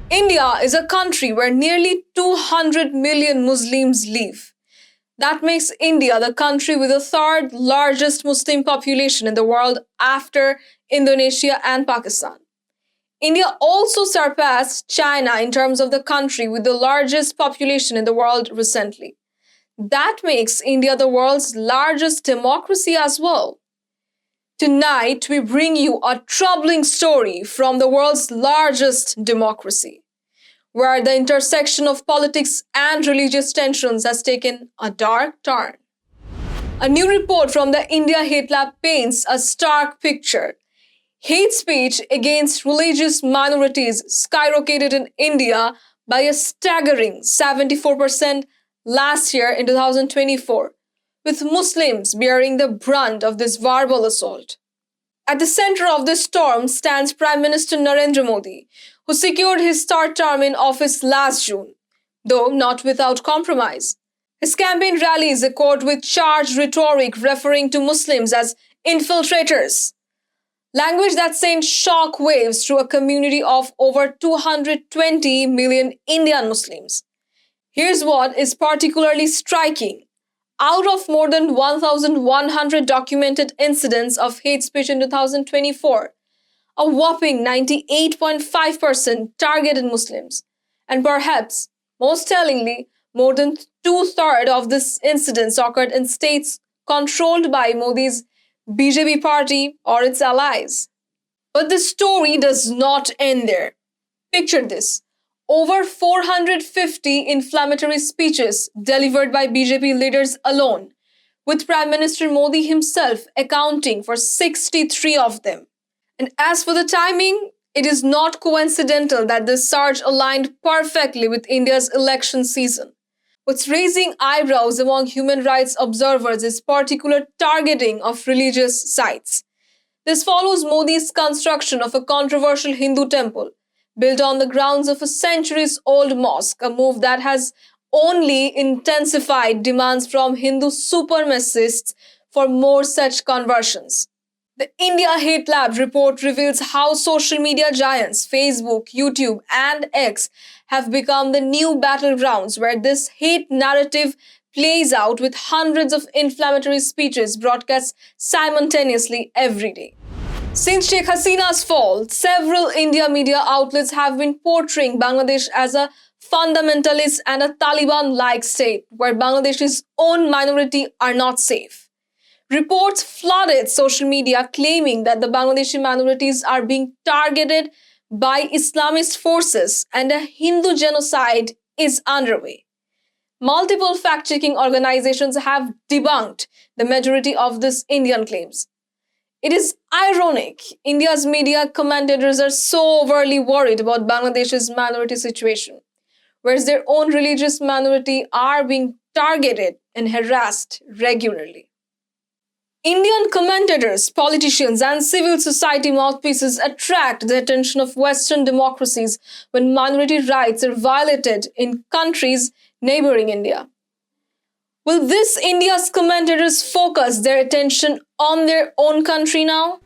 India is a country where nearly 200 million Muslims live. That makes India the country with the third largest Muslim population in the world after Indonesia and Pakistan. India also surpassed China in terms of the country with the largest population in the world recently. That makes India the world's largest democracy as well. Tonight, we bring you a troubling story from the world's largest democracy, where the intersection of politics and religious tensions has taken a dark turn. A new report from the India Hate Lab paints a stark picture. Hate speech against religious minorities skyrocketed in India by a staggering 74% last year in 2024, with Muslims bearing the brunt of this verbal assault. At the center of this storm stands Prime Minister Narendra Modi, who secured his third term in office last June, though not without compromise. His campaign rallies accord with charged rhetoric referring to Muslims as infiltrators, language that sent shock waves through a community of over 220 million Indian Muslims. Here's what is particularly striking. Out of more than 1,100 documented incidents of hate speech in 2024, a whopping 98.5% targeted Muslims. And perhaps, most tellingly, more than two-thirds of these incidents occurred in states controlled by Modi's BJP party or its allies. But the story does not end there. Picture this. Over 450 inflammatory speeches delivered by BJP leaders alone, with Prime Minister Modi himself accounting for 63 of them. And as for the timing, it is not coincidental that this surge aligned perfectly with India's election season. What's raising eyebrows among human rights observers is particular targeting of religious sites. This follows Modi's construction of a controversial Hindu temple, built on the grounds of a centuries-old mosque, a move that has only intensified demands from Hindu supremacists for more such conversions. The India Hate Lab report reveals how social media giants Facebook, YouTube, and X have become the new battlegrounds where this hate narrative plays out, with hundreds of inflammatory speeches broadcast simultaneously every day. Since Sheikh Hasina's fall, several India media outlets have been portraying Bangladesh as a fundamentalist and a Taliban-like state where Bangladesh's own minority are not safe. Reports flooded social media claiming that the Bangladeshi minorities are being targeted by Islamist forces and a Hindu genocide is underway. Multiple fact-checking organizations have debunked the majority of these Indian claims. It is ironic, India's media commentators are so overly worried about Bangladesh's minority situation, whereas their own religious minority are being targeted and harassed regularly. Indian commentators, politicians, and civil society mouthpieces attract the attention of Western democracies when minority rights are violated in countries neighboring India. Will this India's commentators focus their attention on their own country now?